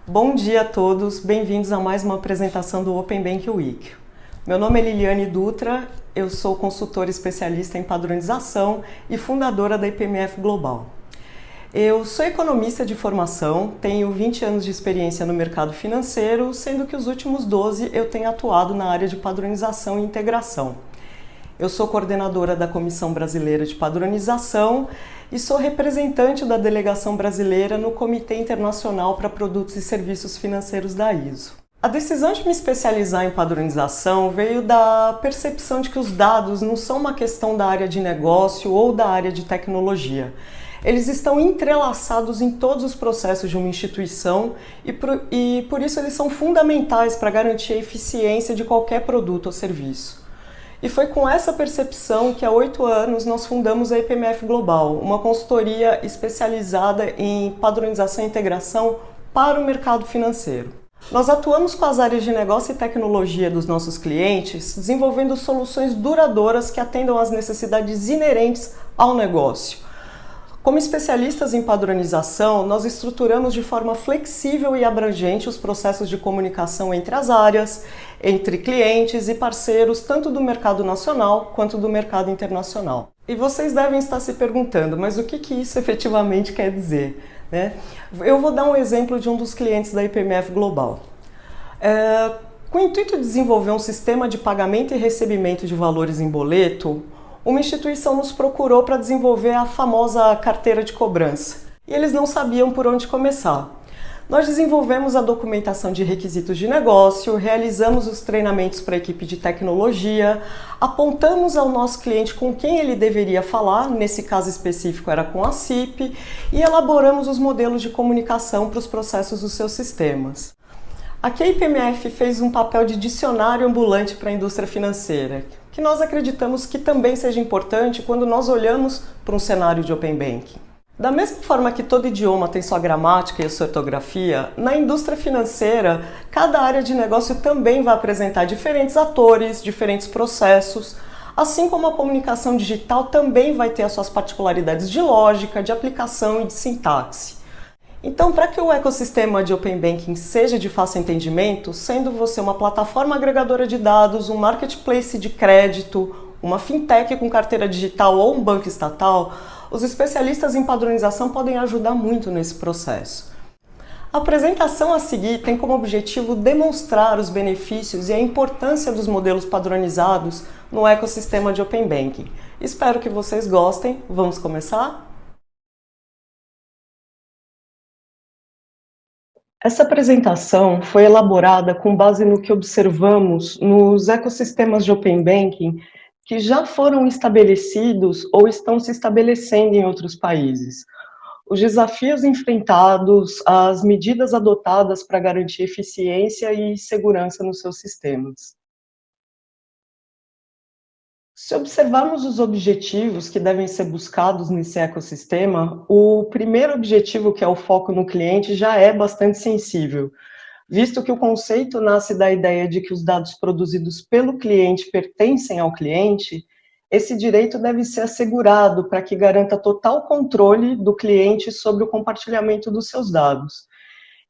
Bom dia a todos, bem-vindos a mais uma apresentação do Open Bank Week. Meu nome é Liliane Dutra, eu sou consultora especialista em padronização e fundadora da IPMF Global. Eu sou economista de formação, tenho 20 anos de experiência no mercado financeiro, sendo que os últimos 12 eu tenho atuado na área de padronização e integração. Eu sou coordenadora da Comissão Brasileira de Padronização e sou representante da delegação brasileira no Comitê Internacional para Produtos e Serviços Financeiros da ISO. A decisão de me especializar em padronização veio da percepção de que os dados não são uma questão da área de negócio ou da área de tecnologia. Eles estão entrelaçados em todos os processos de uma instituição e por isso eles são fundamentais para garantir a eficiência de qualquer produto ou serviço. E foi com essa percepção que há 8 anos nós fundamos a IPMF Global, uma consultoria especializada em padronização e integração para o mercado financeiro. Nós atuamos com as áreas de negócio e tecnologia dos nossos clientes, desenvolvendo soluções duradouras que atendam às necessidades inerentes ao negócio. Como especialistas em padronização, nós estruturamos de forma flexível e abrangente os processos de comunicação entre as áreas, entre clientes e parceiros, tanto do mercado nacional quanto do mercado internacional. E vocês devem estar se perguntando, mas o que isso efetivamente quer dizer, né? Eu vou dar um exemplo de um dos clientes da IPMF Global. Com o intuito de desenvolver um sistema de pagamento e recebimento de valores em boleto, uma instituição nos procurou para desenvolver a famosa carteira de cobrança. E eles não sabiam por onde começar. Nós desenvolvemos a documentação de requisitos de negócio, realizamos os treinamentos para a equipe de tecnologia, apontamos ao nosso cliente com quem ele deveria falar, nesse caso específico era com a CIP, e elaboramos os modelos de comunicação para os processos dos seus sistemas. Aqui a IPMF fez um papel de dicionário ambulante para a indústria financeira, que nós acreditamos que também seja importante quando nós olhamos para um cenário de Open Banking. Da mesma forma que todo idioma tem sua gramática e sua ortografia, na indústria financeira, cada área de negócio também vai apresentar diferentes atores, diferentes processos, assim como a comunicação digital também vai ter as suas particularidades de lógica, de aplicação e de sintaxe. Então, para que o ecossistema de Open Banking seja de fácil entendimento, sendo você uma plataforma agregadora de dados, um marketplace de crédito, uma fintech com carteira digital ou um banco estatal, os especialistas em padronização podem ajudar muito nesse processo. A apresentação a seguir tem como objetivo demonstrar os benefícios e a importância dos modelos padronizados no ecossistema de Open Banking. Espero que vocês gostem. Vamos começar? Essa apresentação foi elaborada com base no que observamos nos ecossistemas de Open Banking que já foram estabelecidos ou estão se estabelecendo em outros países. Os desafios enfrentados, as medidas adotadas para garantir eficiência e segurança nos seus sistemas. Se observarmos os objetivos que devem ser buscados nesse ecossistema, o primeiro objetivo, que é o foco no cliente, já é bastante sensível, visto que o conceito nasce da ideia de que os dados produzidos pelo cliente pertencem ao cliente. Esse direito deve ser assegurado para que garanta total controle do cliente sobre o compartilhamento dos seus dados.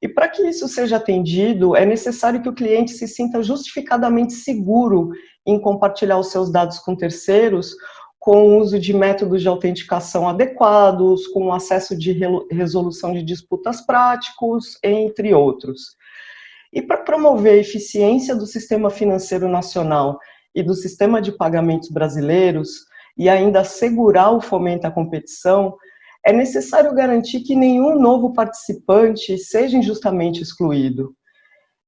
E para que isso seja atendido, é necessário que o cliente se sinta justificadamente seguro em compartilhar os seus dados com terceiros, com o uso de métodos de autenticação adequados, com acesso de resolução de disputas práticos, entre outros. E para promover a eficiência do sistema financeiro nacional e do sistema de pagamentos brasileiros, e ainda assegurar o fomento à competição, é necessário garantir que nenhum novo participante seja injustamente excluído.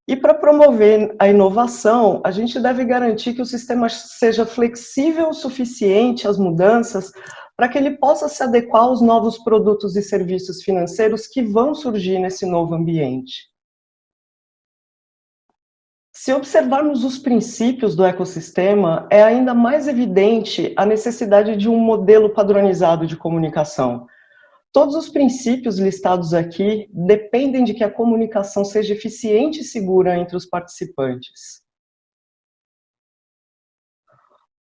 E para promover a inovação, a gente deve garantir que o sistema seja flexível o suficiente às mudanças para que ele possa se adequar aos novos produtos e serviços financeiros que vão surgir nesse novo ambiente. Se observarmos os princípios do ecossistema, é ainda mais evidente a necessidade de um modelo padronizado de comunicação. Todos os princípios listados aqui dependem de que a comunicação seja eficiente e segura entre os participantes.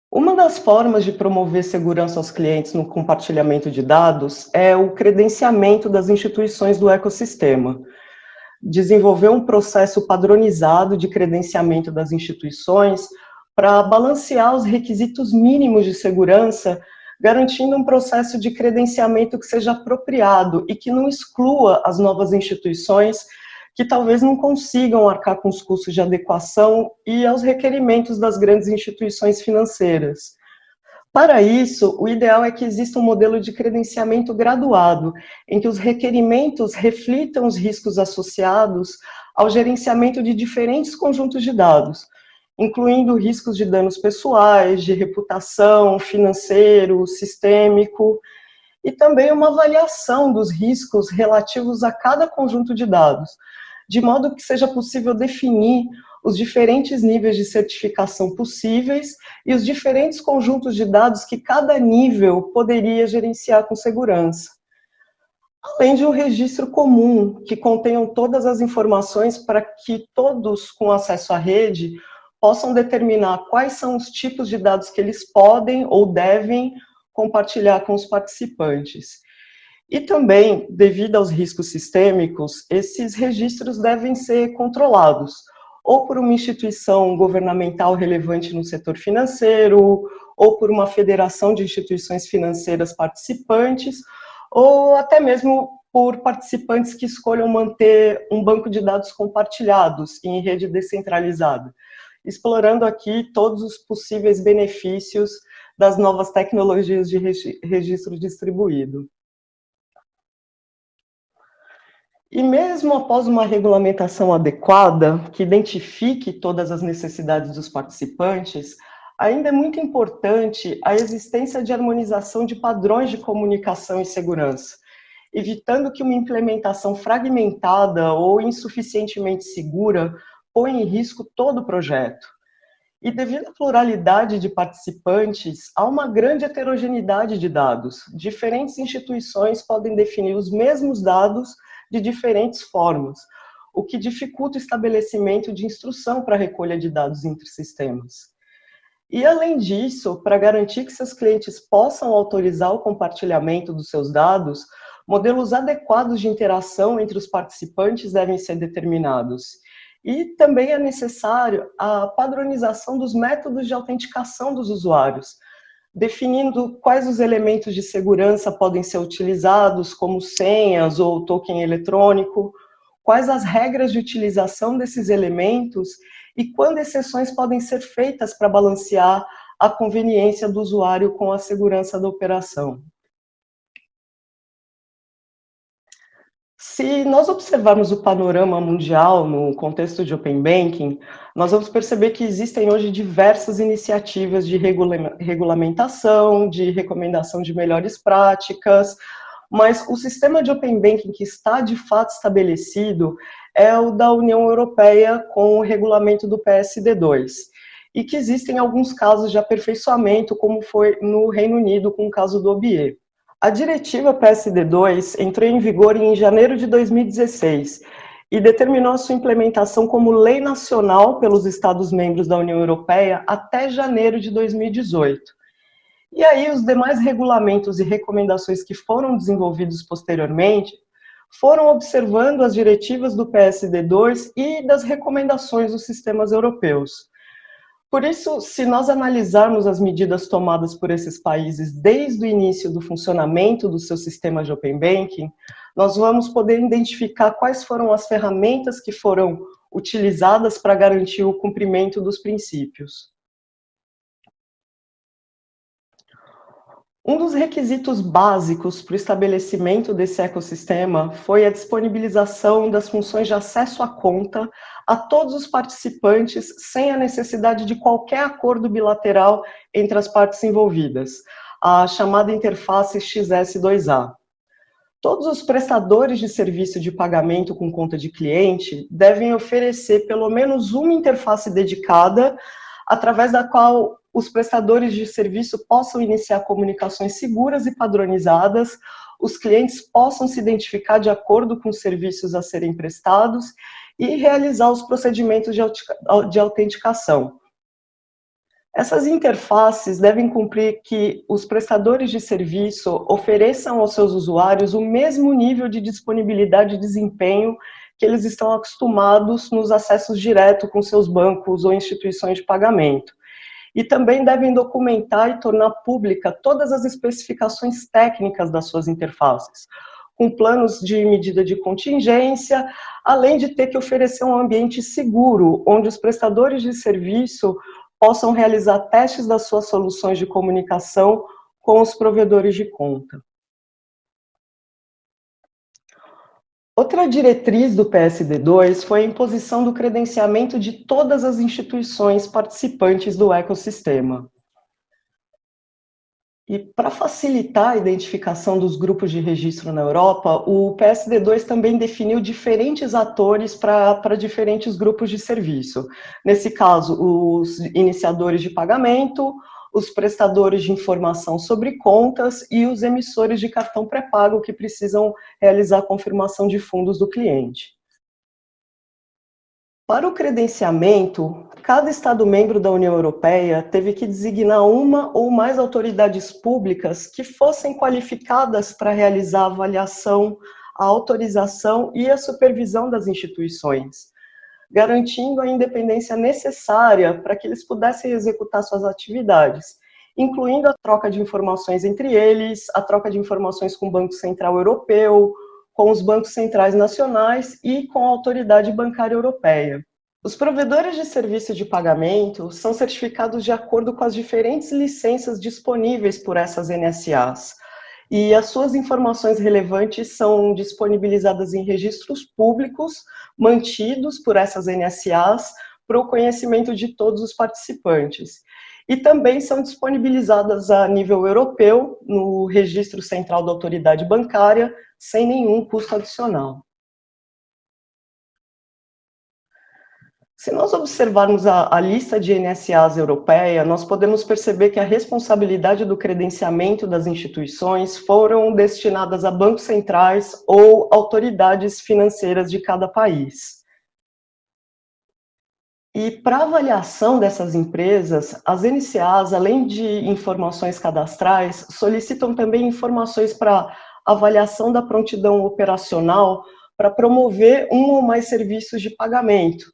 Uma das formas de promover segurança aos clientes no compartilhamento de dados é o credenciamento das instituições do ecossistema. desenvolver um processo padronizado de credenciamento das instituições para balancear os requisitos mínimos de segurança, garantindo um processo de credenciamento que seja apropriado e que não exclua as novas instituições que talvez não consigam arcar com os custos de adequação e aos requerimentos das grandes instituições financeiras. Para isso, o ideal é que exista um modelo de credenciamento graduado, em que os requerimentos reflitam os riscos associados ao gerenciamento de diferentes conjuntos de dados, incluindo riscos de danos pessoais, de reputação, financeiro, sistêmico, e também uma avaliação dos riscos relativos a cada conjunto de dados, de modo que seja possível definir os diferentes níveis de certificação possíveis e os diferentes conjuntos de dados que cada nível poderia gerenciar com segurança. Além de um registro comum, que contenham todas as informações para que todos com acesso à rede possam determinar quais são os tipos de dados que eles podem ou devem compartilhar com os participantes. E também, devido aos riscos sistêmicos, esses registros devem ser controlados, ou por uma instituição governamental relevante no setor financeiro, ou por uma federação de instituições financeiras participantes, ou até mesmo por participantes que escolham manter um banco de dados compartilhados em rede descentralizada, explorando aqui todos os possíveis benefícios das novas tecnologias de registro distribuído. E mesmo após uma regulamentação adequada, que identifique todas as necessidades dos participantes, ainda é muito importante a existência de harmonização de padrões de comunicação e segurança, evitando que uma implementação fragmentada ou insuficientemente segura ponha em risco todo o projeto. E devido à pluralidade de participantes, há uma grande heterogeneidade de dados. Diferentes instituições podem definir os mesmos dados de diferentes formas, o que dificulta o estabelecimento de instrução para a recolha de dados entre sistemas. E, além disso, para garantir que seus clientes possam autorizar o compartilhamento dos seus dados, modelos adequados de interação entre os participantes devem ser determinados. E também é necessário a padronização dos métodos de autenticação dos usuários, definindo quais os elementos de segurança podem ser utilizados, como senhas ou token eletrônico, quais as regras de utilização desses elementos e quando exceções podem ser feitas para balancear a conveniência do usuário com a segurança da operação. Se nós observarmos o panorama mundial no contexto de Open Banking, nós vamos perceber que existem hoje diversas iniciativas de regulamentação, de recomendação de melhores práticas, mas o sistema de Open Banking que está de fato estabelecido é o da União Europeia com o regulamento do PSD2, e que existem alguns casos de aperfeiçoamento, como foi no Reino Unido com o caso do OBE. A diretiva PSD2 entrou em vigor em janeiro de 2016 e determinou a sua implementação como lei nacional pelos Estados-membros da União Europeia até janeiro de 2018. E aí os demais regulamentos e recomendações que foram desenvolvidos posteriormente foram observando as diretivas do PSD2 e das recomendações dos sistemas europeus. Por isso, se nós analisarmos as medidas tomadas por esses países desde o início do funcionamento do seu sistema de Open Banking, nós vamos poder identificar quais foram as ferramentas que foram utilizadas para garantir o cumprimento dos princípios. Um dos requisitos básicos para o estabelecimento desse ecossistema foi a disponibilização das funções de acesso à conta a todos os participantes sem a necessidade de qualquer acordo bilateral entre as partes envolvidas, a chamada interface XS2A. Todos os prestadores de serviço de pagamento com conta de cliente devem oferecer pelo menos uma interface dedicada, através da qual os prestadores de serviço possam iniciar comunicações seguras e padronizadas, os clientes possam se identificar de acordo com os serviços a serem prestados e realizar os procedimentos de autenticação. Essas interfaces devem cumprir que os prestadores de serviço ofereçam aos seus usuários o mesmo nível de disponibilidade e desempenho que eles estão acostumados nos acessos diretos com seus bancos ou instituições de pagamento. E também devem documentar e tornar pública todas as especificações técnicas das suas interfaces, com planos de medida de contingência, além de ter que oferecer um ambiente seguro, onde os prestadores de serviço possam realizar testes das suas soluções de comunicação com os provedores de conta. Outra diretriz do PSD2 foi a imposição do credenciamento de todas as instituições participantes do ecossistema. E para facilitar a identificação dos grupos de registro na Europa, o PSD2 também definiu diferentes atores para diferentes grupos de serviço. Nesse caso, os iniciadores de pagamento, os prestadores de informação sobre contas e os emissores de cartão pré-pago que precisam realizar a confirmação de fundos do cliente. Para o credenciamento, cada Estado-membro da União Europeia teve que designar uma ou mais autoridades públicas que fossem qualificadas para realizar a avaliação, a autorização e a supervisão das instituições, garantindo a independência necessária para que eles pudessem executar suas atividades, incluindo a troca de informações entre eles, a troca de informações com o Banco Central Europeu, com os bancos centrais nacionais e com a Autoridade Bancária Europeia. Os provedores de serviço de pagamento são certificados de acordo com as diferentes licenças disponíveis por essas NSAs, e as suas informações relevantes são disponibilizadas em registros públicos, mantidos por essas NSAs, para o conhecimento de todos os participantes. E também são disponibilizadas a nível europeu, no Registro Central da Autoridade Bancária, sem nenhum custo adicional. Se nós observarmos a lista de NSAs europeia, nós podemos perceber que a responsabilidade do credenciamento das instituições foram destinadas a bancos centrais ou autoridades financeiras de cada país. E para avaliação dessas empresas, as NCAs, além de informações cadastrais, solicitam também informações para avaliação da prontidão operacional para promover um ou mais serviços de pagamento,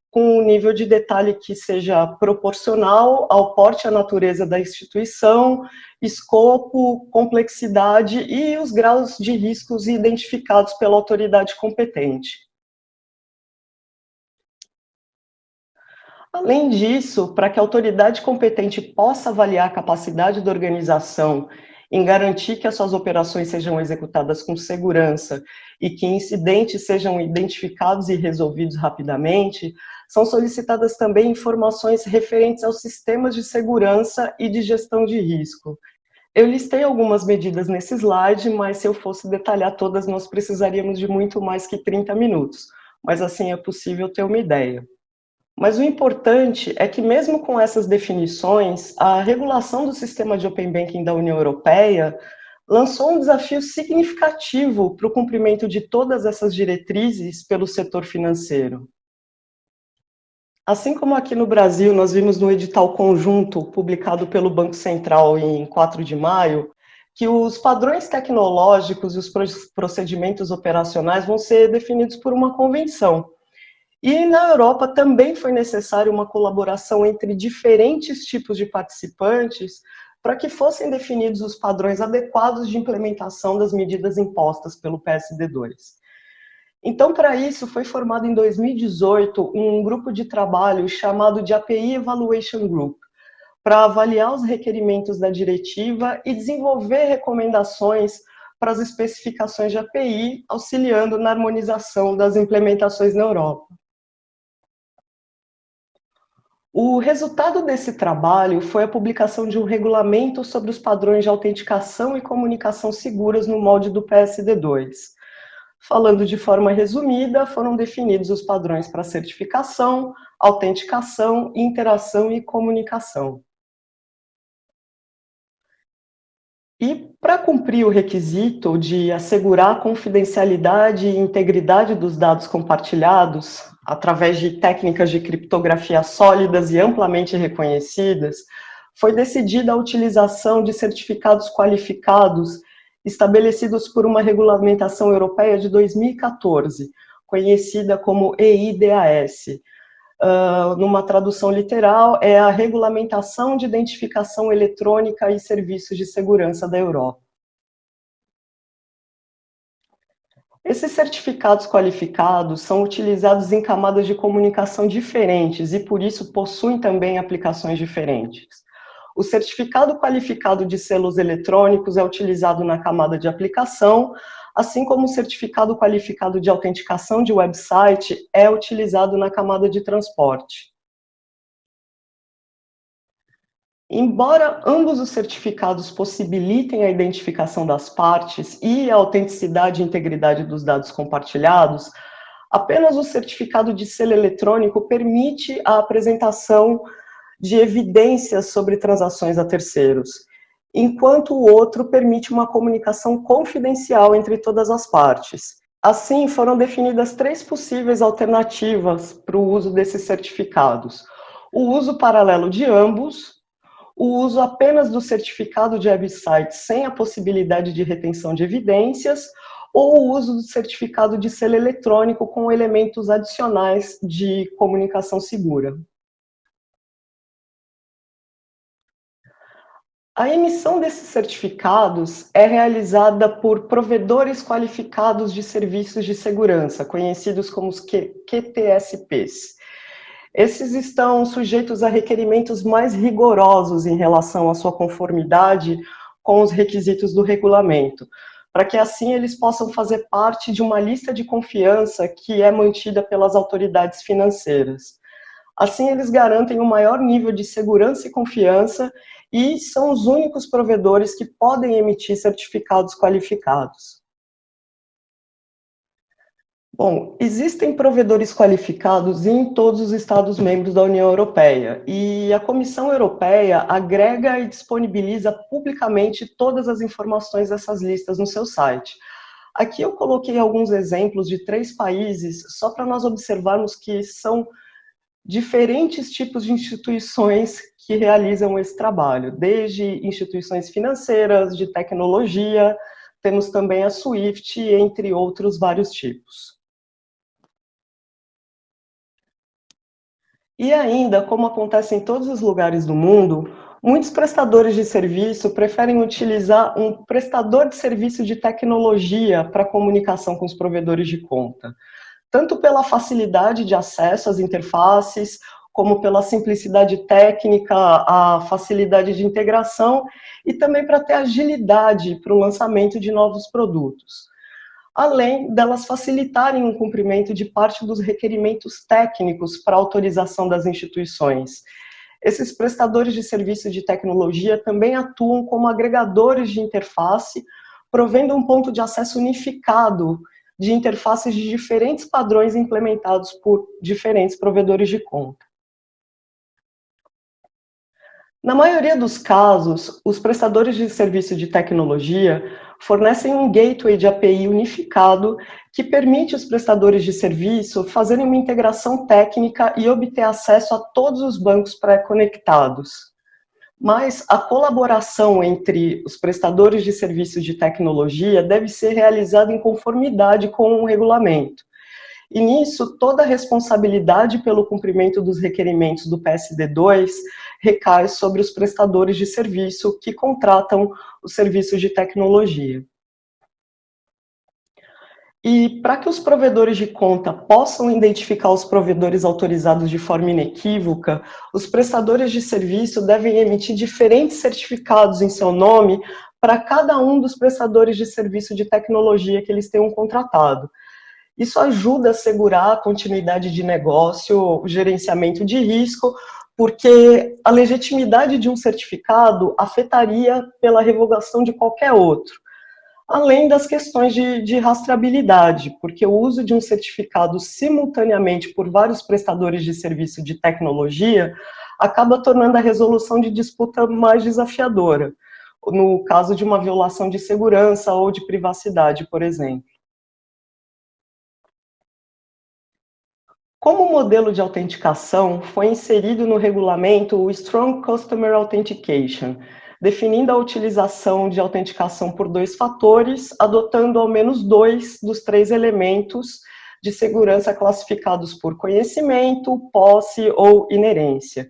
com um nível de detalhe que seja proporcional ao porte e à natureza da instituição, escopo, complexidade e os graus de riscos identificados pela autoridade competente. Além disso, para que a autoridade competente possa avaliar a capacidade da organização em garantir que as suas operações sejam executadas com segurança e que incidentes sejam identificados e resolvidos rapidamente, são solicitadas também informações referentes aos sistemas de segurança e de gestão de risco. Eu listei algumas medidas nesse slide, mas se eu fosse detalhar todas, nós precisaríamos de muito mais que 30 minutos, mas assim é possível ter uma ideia. Mas o importante é que, mesmo com essas definições, a regulação do sistema de Open Banking da União Europeia lançou um desafio significativo para o cumprimento de todas essas diretrizes pelo setor financeiro. Assim como aqui no Brasil, nós vimos no edital conjunto publicado pelo Banco Central em 4 de maio, que os padrões tecnológicos e os procedimentos operacionais vão ser definidos por uma convenção. E na Europa também foi necessária uma colaboração entre diferentes tipos de participantes para que fossem definidos os padrões adequados de implementação das medidas impostas pelo PSD2. Então, para isso, foi formado em 2018 um grupo de trabalho chamado de API Evaluation Group, para avaliar os requerimentos da diretiva e desenvolver recomendações para as especificações de API, auxiliando na harmonização das implementações na Europa. O resultado desse trabalho foi a publicação de um regulamento sobre os padrões de autenticação e comunicação seguras no molde do PSD2. Falando de forma resumida, foram definidos os padrões para certificação, autenticação, interação e comunicação. E para cumprir o requisito de assegurar a confidencialidade e integridade dos dados compartilhados, através de técnicas de criptografia sólidas e amplamente reconhecidas, foi decidida a utilização de certificados qualificados estabelecidos por uma regulamentação europeia de 2014, conhecida como eIDAS. Numa tradução literal, é a Regulamentação de Identificação Eletrônica e Serviços de Segurança da Europa. Esses certificados qualificados são utilizados em camadas de comunicação diferentes e, por isso, possuem também aplicações diferentes. O certificado qualificado de selos eletrônicos é utilizado na camada de aplicação, assim como o certificado qualificado de autenticação de website é utilizado na camada de transporte. Embora ambos os certificados possibilitem a identificação das partes e a autenticidade e integridade dos dados compartilhados, apenas o certificado de selo eletrônico permite a apresentação de evidências sobre transações a terceiros, enquanto o outro permite uma comunicação confidencial entre todas as partes. Assim, foram definidas 3 possíveis alternativas para o uso desses certificados: o uso paralelo de ambos, o uso apenas do certificado de website sem a possibilidade de retenção de evidências, ou o uso do certificado de selo eletrônico com elementos adicionais de comunicação segura. A emissão desses certificados é realizada por provedores qualificados de serviços de segurança, conhecidos como os QTSPs. Esses estão sujeitos a requerimentos mais rigorosos em relação à sua conformidade com os requisitos do regulamento, para que assim eles possam fazer parte de uma lista de confiança que é mantida pelas autoridades financeiras. Assim, eles garantem um maior nível de segurança e confiança e são os únicos provedores que podem emitir certificados qualificados. Bom, existem provedores qualificados em todos os Estados-membros da União Europeia e a Comissão Europeia agrega e disponibiliza publicamente todas as informações dessas listas no seu site. Aqui eu coloquei alguns exemplos de 3 países, só para nós observarmos que são diferentes tipos de instituições que realizam esse trabalho, desde instituições financeiras, de tecnologia, temos também a SWIFT, entre outros vários tipos. E ainda, como acontece em todos os lugares do mundo, muitos prestadores de serviço preferem utilizar um prestador de serviço de tecnologia para comunicação com os provedores de conta, tanto pela facilidade de acesso às interfaces, como pela simplicidade técnica, a facilidade de integração e também para ter agilidade para o lançamento de novos produtos, além delas facilitarem o cumprimento de parte dos requerimentos técnicos para autorização das instituições. Esses prestadores de serviços de tecnologia também atuam como agregadores de interface, provendo um ponto de acesso unificado de interfaces de diferentes padrões implementados por diferentes provedores de conta. Na maioria dos casos, os prestadores de serviço de tecnologia fornecem um gateway de API unificado que permite os prestadores de serviço fazerem uma integração técnica e obter acesso a todos os bancos pré-conectados. Mas a colaboração entre os prestadores de serviços de tecnologia deve ser realizada em conformidade com o regulamento. E nisso, toda a responsabilidade pelo cumprimento dos requerimentos do PSD2 recai sobre os prestadores de serviço que contratam os serviços de tecnologia. E para que os provedores de conta possam identificar os provedores autorizados de forma inequívoca, os prestadores de serviço devem emitir diferentes certificados em seu nome para cada um dos prestadores de serviço de tecnologia que eles tenham contratado. Isso ajuda a assegurar a continuidade de negócio, o gerenciamento de risco, porque a legitimidade de um certificado afetaria pela revogação de qualquer outro, além das questões de rastreabilidade, porque o uso de um certificado simultaneamente por vários prestadores de serviço de tecnologia acaba tornando a resolução de disputa mais desafiadora, no caso de uma violação de segurança ou de privacidade, por exemplo. Como modelo de autenticação, foi inserido no regulamento o Strong Customer Authentication, definindo a utilização de autenticação por 2 fatores, adotando ao menos 2 dos 3 elementos de segurança classificados por conhecimento, posse ou inerência.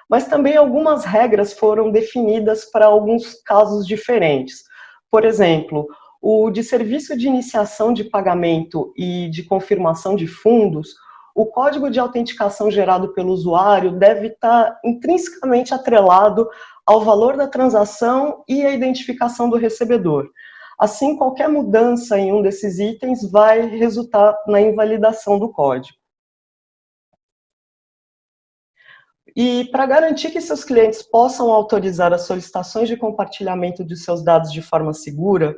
Mas também algumas regras foram definidas para alguns casos diferentes. Por exemplo, o de serviço de iniciação de pagamento e de confirmação de fundos, o código de autenticação gerado pelo usuário deve estar intrinsecamente atrelado ao valor da transação e à identificação do recebedor. Assim, qualquer mudança em um desses itens vai resultar na invalidação do código. E para garantir que seus clientes possam autorizar as solicitações de compartilhamento de seus dados de forma segura,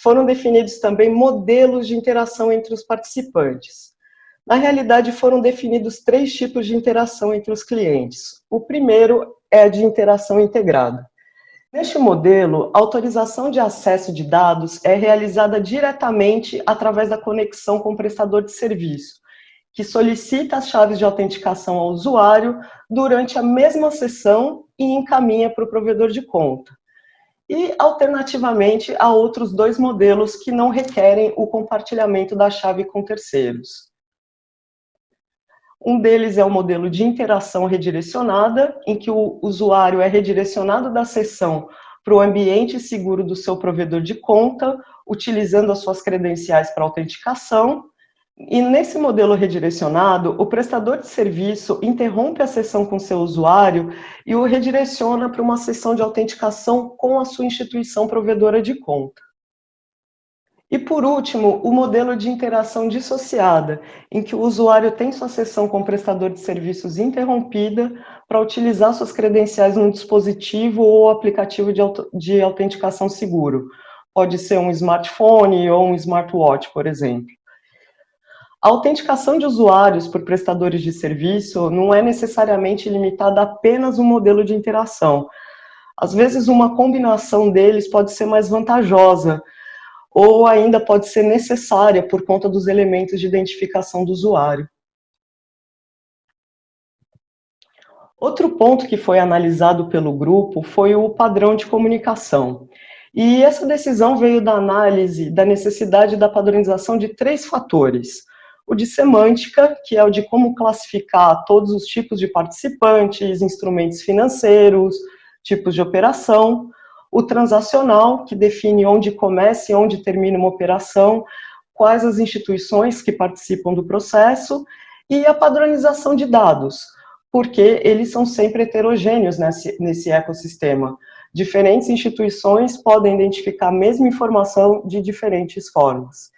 foram definidos também modelos de interação entre os participantes. Na realidade, foram definidos 3 tipos de interação entre os clientes. O primeiro é a de interação integrada. Neste modelo, a autorização de acesso de dados é realizada diretamente através da conexão com o prestador de serviço, que solicita as chaves de autenticação ao usuário durante a mesma sessão e encaminha para o provedor de conta. E, alternativamente, há outros 2 modelos que não requerem o compartilhamento da chave com terceiros. Um deles é o modelo de interação redirecionada, em que o usuário é redirecionado da sessão para o ambiente seguro do seu provedor de conta, utilizando as suas credenciais para autenticação. E nesse modelo redirecionado, o prestador de serviço interrompe a sessão com seu usuário e o redireciona para uma sessão de autenticação com a sua instituição provedora de conta. E, por último, o modelo de interação dissociada, em que o usuário tem sua sessão com o prestador de serviços interrompida para utilizar suas credenciais num dispositivo ou aplicativo de autenticação seguro. Pode ser um smartphone ou um smartwatch, por exemplo. A autenticação de usuários por prestadores de serviço não é necessariamente limitada a apenas um modelo de interação. Às vezes, uma combinação deles pode ser mais vantajosa, ou ainda pode ser necessária por conta dos elementos de identificação do usuário. Outro ponto que foi analisado pelo grupo foi o padrão de comunicação. E essa decisão veio da análise da necessidade da padronização de 3 fatores. O de semântica, que é o de como classificar todos os tipos de participantes, instrumentos financeiros, tipos de operação. O transacional, que define onde começa e onde termina uma operação, quais as instituições que participam do processo, e a padronização de dados, porque eles são sempre heterogêneos nesse ecossistema. Diferentes instituições podem identificar a mesma informação de diferentes formas.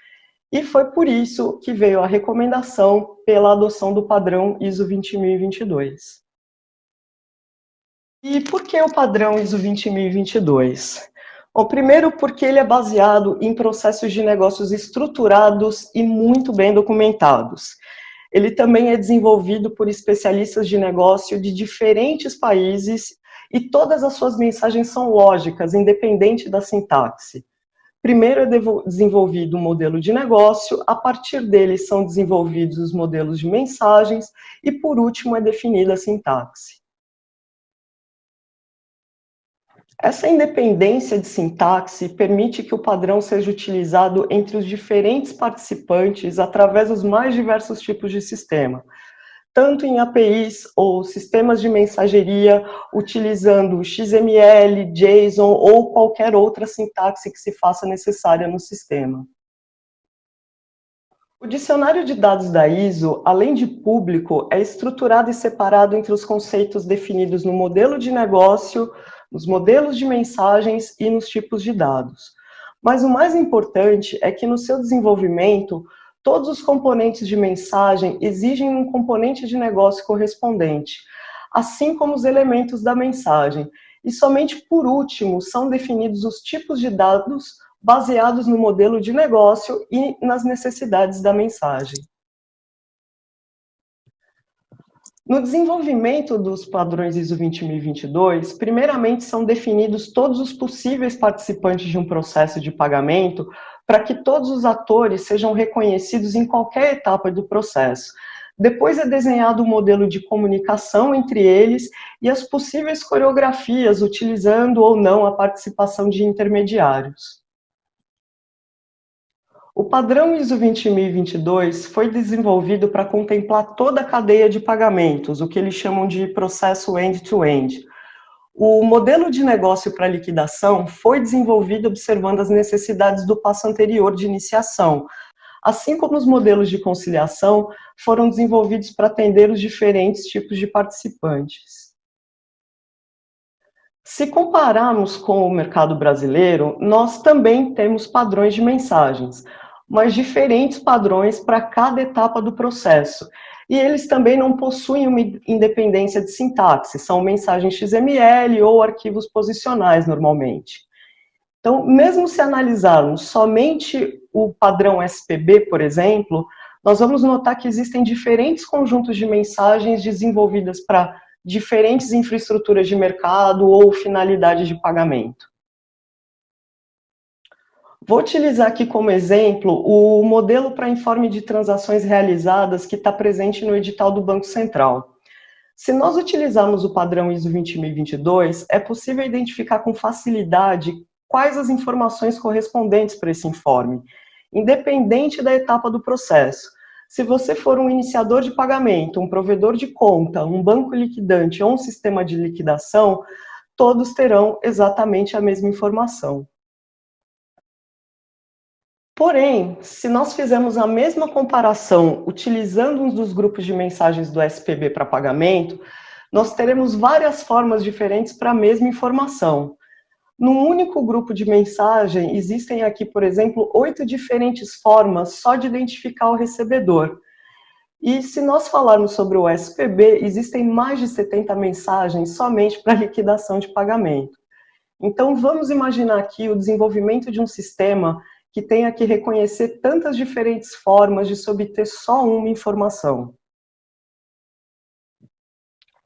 E foi por isso que veio a recomendação pela adoção do padrão ISO 20022. E por que o padrão ISO 20022? Bom, primeiro porque ele é baseado em processos de negócios estruturados e muito bem documentados. Ele também é desenvolvido por especialistas de negócio de diferentes países e todas as suas mensagens são lógicas, independente da sintaxe. Primeiro é desenvolvido um modelo de negócio, a partir dele são desenvolvidos os modelos de mensagens e, por último, é definida a sintaxe. Essa independência de sintaxe permite que o padrão seja utilizado entre os diferentes participantes através dos mais diversos tipos de sistema, tanto em APIs ou sistemas de mensageria, utilizando XML, JSON ou qualquer outra sintaxe que se faça necessária no sistema. O dicionário de dados da ISO, além de público, é estruturado e separado entre os conceitos definidos no modelo de negócio, nos modelos de mensagens e nos tipos de dados. Mas o mais importante é que no seu desenvolvimento, todos os componentes de mensagem exigem um componente de negócio correspondente, assim como os elementos da mensagem. E somente por último são definidos os tipos de dados baseados no modelo de negócio e nas necessidades da mensagem. No desenvolvimento dos padrões ISO 20022, primeiramente são definidos todos os possíveis participantes de um processo de pagamento para que todos os atores sejam reconhecidos em qualquer etapa do processo. Depois é desenhado um modelo de comunicação entre eles e as possíveis coreografias, utilizando ou não a participação de intermediários. O padrão ISO 20022 foi desenvolvido para contemplar toda a cadeia de pagamentos, o que eles chamam de processo end-to-end. O modelo de negócio para liquidação foi desenvolvido observando as necessidades do passo anterior de iniciação, assim como os modelos de conciliação foram desenvolvidos para atender os diferentes tipos de participantes. Se compararmos com o mercado brasileiro, nós também temos padrões de mensagens, mas diferentes padrões para cada etapa do processo. E eles também não possuem uma independência de sintaxe, são mensagens XML ou arquivos posicionais normalmente. Então, mesmo se analisarmos somente o padrão SPB, por exemplo, nós vamos notar que existem diferentes conjuntos de mensagens desenvolvidas para diferentes infraestruturas de mercado ou finalidade de pagamento. Vou utilizar aqui como exemplo o modelo para informe de transações realizadas que está presente no edital do Banco Central. Se nós utilizarmos o padrão ISO 20022, é possível identificar com facilidade quais as informações correspondentes para esse informe, independente da etapa do processo. Se você for um iniciador de pagamento, um provedor de conta, um banco liquidante ou um sistema de liquidação, todos terão exatamente a mesma informação. Porém, se nós fizermos a mesma comparação utilizando um dos grupos de mensagens do SPB para pagamento, nós teremos várias formas diferentes para a mesma informação. Num único grupo de mensagem, existem aqui, por exemplo, 8 diferentes formas só de identificar o recebedor. E se nós falarmos sobre o SPB, existem mais de 70 mensagens somente para liquidação de pagamento. Então, vamos imaginar aqui o desenvolvimento de um sistema que tenha que reconhecer tantas diferentes formas de se obter só uma informação.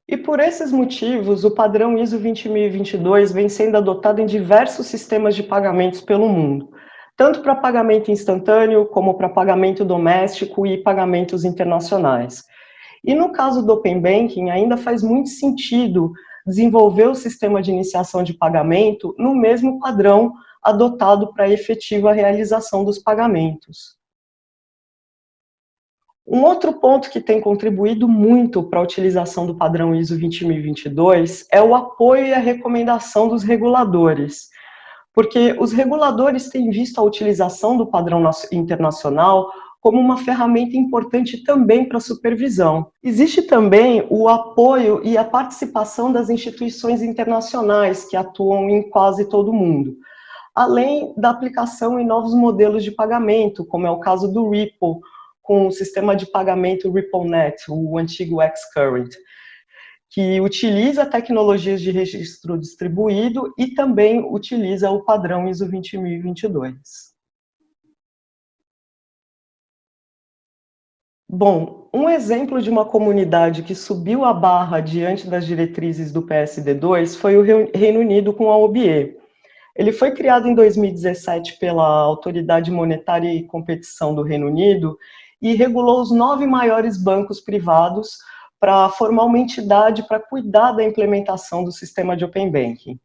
E por esses motivos, o padrão ISO 20022 vem sendo adotado em diversos sistemas de pagamentos pelo mundo, tanto para pagamento instantâneo, como para pagamento doméstico e pagamentos internacionais. E no caso do Open Banking, ainda faz muito sentido desenvolver o sistema de iniciação de pagamento no mesmo padrão adotado para a efetiva realização dos pagamentos. Um outro ponto que tem contribuído muito para a utilização do padrão ISO 20022 é o apoio e a recomendação dos reguladores, porque os reguladores têm visto a utilização do padrão internacional como uma ferramenta importante também para a supervisão. Existe também o apoio e a participação das instituições internacionais que atuam em quase todo o mundo, além da aplicação em novos modelos de pagamento, como é o caso do Ripple, com o sistema de pagamento RippleNet, o antigo Xcurrent, que utiliza tecnologias de registro distribuído e também utiliza o padrão ISO 20022. Bom, um exemplo de uma comunidade que subiu a barra diante das diretrizes do PSD2 foi o Reino Unido com a OBE. Ele foi criado em 2017 pela Autoridade Monetária e Competição do Reino Unido e regulou os 9 maiores bancos privados para formar uma entidade para cuidar da implementação do sistema de Open Banking.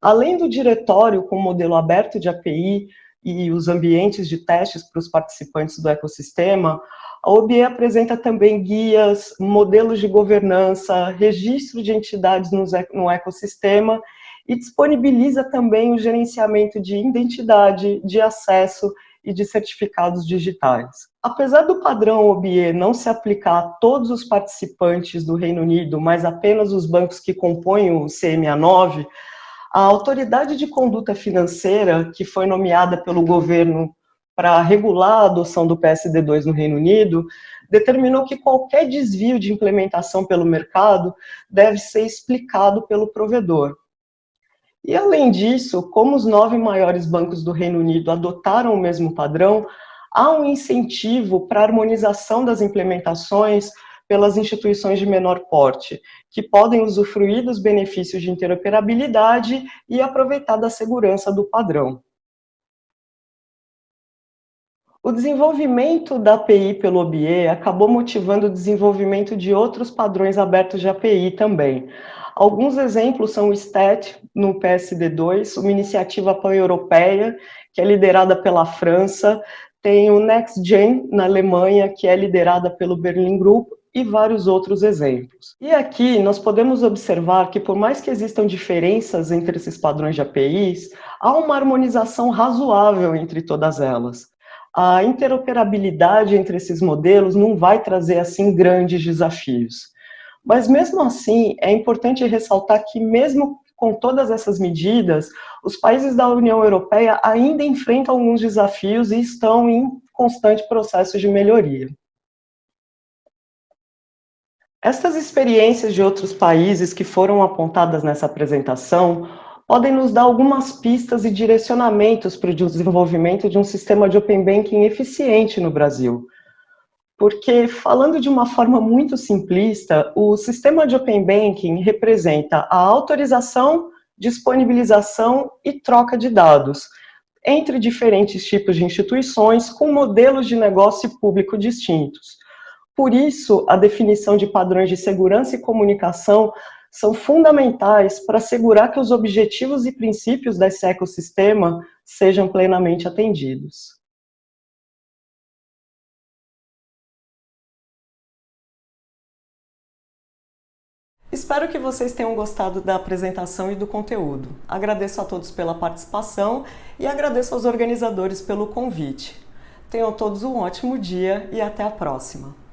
Além do diretório com modelo aberto de API e os ambientes de testes para os participantes do ecossistema, a OBE apresenta também guias, modelos de governança, registro de entidades no ecossistema e disponibiliza também o gerenciamento de identidade, de acesso e de certificados digitais. Apesar do padrão OBE não se aplicar a todos os participantes do Reino Unido, mas apenas os bancos que compõem o CMA9, a Autoridade de Conduta Financeira, que foi nomeada pelo governo para regular a adoção do PSD2 no Reino Unido, determinou que qualquer desvio de implementação pelo mercado deve ser explicado pelo provedor. E, além disso, como os 9 maiores bancos do Reino Unido adotaram o mesmo padrão, há um incentivo para a harmonização das implementações pelas instituições de menor porte, que podem usufruir dos benefícios de interoperabilidade e aproveitar da segurança do padrão. O desenvolvimento da API pelo OBE acabou motivando o desenvolvimento de outros padrões abertos de API também. Alguns exemplos são o STAT, no PSD2, uma iniciativa pan-europeia, que é liderada pela França, tem o NextGen na Alemanha, que é liderada pelo Berlin Group, e vários outros exemplos. E aqui nós podemos observar que, por mais que existam diferenças entre esses padrões de APIs, há uma harmonização razoável entre todas elas. A interoperabilidade entre esses modelos não vai trazer, assim, grandes desafios. Mas, mesmo assim, é importante ressaltar que, mesmo com todas essas medidas, os países da União Europeia ainda enfrentam alguns desafios e estão em constante processo de melhoria. Essas experiências de outros países que foram apontadas nessa apresentação podem nos dar algumas pistas e direcionamentos para o desenvolvimento de um sistema de Open Banking eficiente no Brasil. Porque, falando de uma forma muito simplista, o sistema de Open Banking representa a autorização, disponibilização e troca de dados entre diferentes tipos de instituições com modelos de negócio público distintos. Por isso, a definição de padrões de segurança e comunicação são fundamentais para assegurar que os objetivos e princípios desse ecossistema sejam plenamente atendidos. Espero que vocês tenham gostado da apresentação e do conteúdo. Agradeço a todos pela participação e agradeço aos organizadores pelo convite. Tenham todos um ótimo dia e até a próxima!